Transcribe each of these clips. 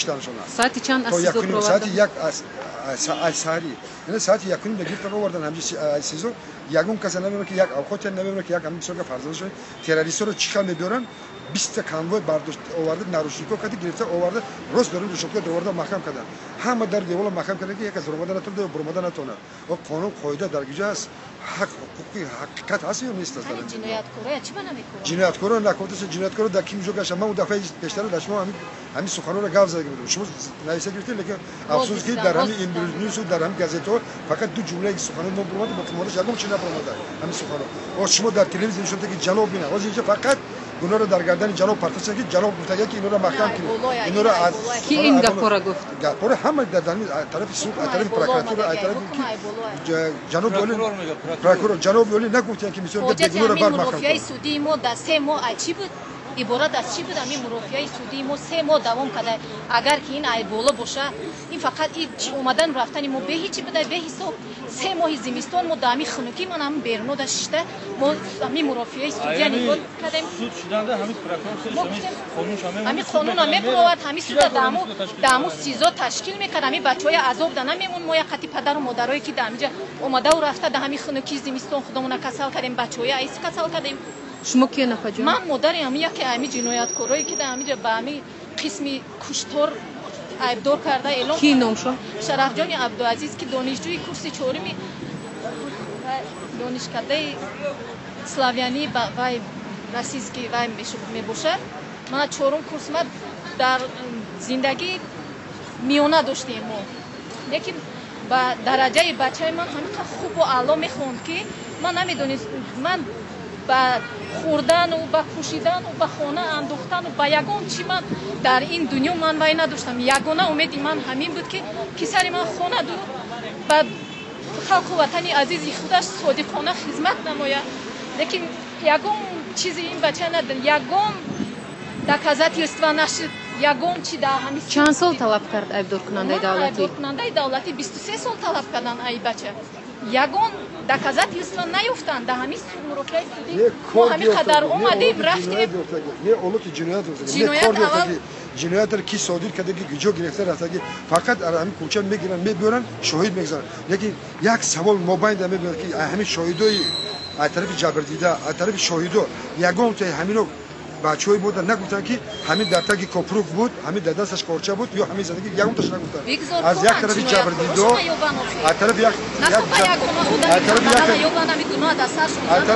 ساعتی چند تا اسیزو یکونیم ساعتی یک از ساری یعنی ساعتی یکونیم دقیق رو آوردن همچی اسیزو یکون کسی نمی‌بینه که یک آخوت نمی‌بینه که یک همین سوگ فرزندشون تروریست رو چیکار می‌دارن 20 کانوی برداشت آورده ناروشیکو کردی گرفته آورده روز دارن روشکو دوورده محکم کردن همه در دیوار محکم کردن که یک از رمضان نتونه و برمضان نتونه و قانون قاعده در گوشه است حق حقوقی حقیقت هست یا نیست است جنایتکارا چی بنا میکنه جنایتکارا نکوتش جنایتکارا در کی جوگاش ما اون دفعه پیشتر داشتم همین سخنان رو گاو زده بودم شما نایسه گرفتید لیکن افسوس که در همین امروز نیوز و در همین گازیتو فقط دو جمله سخنان ما برماد با تمامش یکم چی نبرماد همین سخنان و شما در تلویزیون نشون که جناب بینه از اینجا فقط گناه رو در گردن جناب پرتش که جناب گفته که اینا رو محکم کنید اینا رو از کی این گپورا گفت گپورا همه در طرف سوق طرف پروکراتور طرف جناب ولی پروکراتور جناب ولی نگفتن که میتونه بدون رو بر محکم مافیای سودی ما در 3 ماه چی بود عبارت از چی بود همین مافیای سودی ما 3 ماه دوام کرده اگر که این ای بالا باشه این فقط این اومدن رفتن ما به هیچی بده به حساب 3 ماه زمستان ما دامی خنکی من هم بیرون داشته ما همین مافیای سودی نگاه کردیم سود شدنده همین پروکراتور همین قانون هم میپرود همین سود دامو سیزا تشکیل میکرد همین بچهای عذاب دادن میمون ما یک خطی پدر و مادرایی که دامجا اومده و رفته در همین خنکی زمستان خودمون کسل کردیم بچهای ایس کسل کردیم شما کی نفجا من مادری هم یکی همین جنایتکارایی که در همین به همین قسمی کشتار ایبدار کرده اعلام کی نام شو شرف جان عبدالعزیز که دانشجوی کورس چهارمی دانشکده سلاویانی و راسیسکی و میباشه من چهارم کورس ما در زندگی میونه داشتیم ما لیکن با درجه بچه من همین خوب و اعلا میخوند که من نمیدونست من با خوردن و با پوشیدن و با خانه انداختن و با یگان چی من در این دنیا من وای نداشتم یگانه امیدی من همین بود که پسر من خانه دو و خلق وطن عزیز خودش صادقانه خدمت نماید لیکن یگان چیزی این بچه ندن یگان دکازاتی است و نشد یگان چی در همین چند سال طلب کرد ایبدار کننده دولتی ایبدار کننده دولتی 23 سال طلب کردن ای بچه یگان دکازاتی است و نیفتن در همین مروکای سودی ما همین قدر اومدیم رفتیم یه اولوی جنایت جنایت رو کی صادر کرده که گجو گرفته رفته که فقط همین کوچه میگیرن میبرن شاهد میگذارن لیکن یک سوال مابین در میبینه که همین شاهدای از طرف جبر دیده از طرف شاهدو یگان تو همینو بچه‌ای بودن نگفتن که همین در تگ کپروک بود همین در دستش کارچه بود یا همین زندگی یگان تاش نگفتن از یک طرف جبر دیده از طرف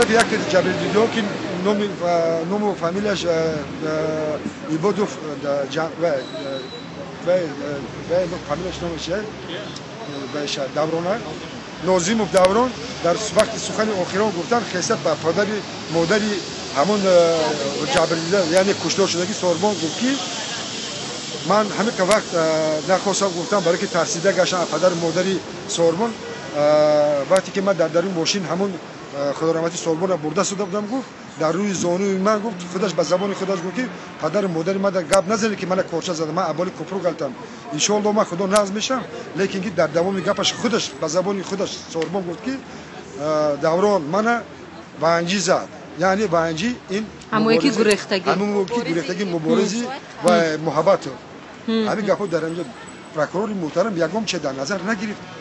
یک جبر دیده که نام فامیلش ایبادوف و فامیلش نامش دورانه نازیموف دوران در وقت سخن آخران گفتن خیست به پدر مادری همون جبر دیده یعنی کشته شدگی سوربان گفت که من همین که وقت نخواستم گفتم برای که ترسیده گشتم پدر مادری سوربان وقتی که من در درون ماشین همون خدا رحمتی سوربان را برده شده بودم گفت در روی زانوی من گفت خودش به زبان خودش گفت که پدر مادر من در گپ نزنه که من کارچه زدم من ابالی کپرو گلتم ان شاء الله من خدا ناز میشم لیکن که در دوام گپش خودش به زبان خودش سوربان گفت که دوران من وانجی زد یعنی وانجی این همون یکی گریختگی مبارزی و محبت همین گپو در اینجا پروکرور محترم یگم چه در نظر نگرفت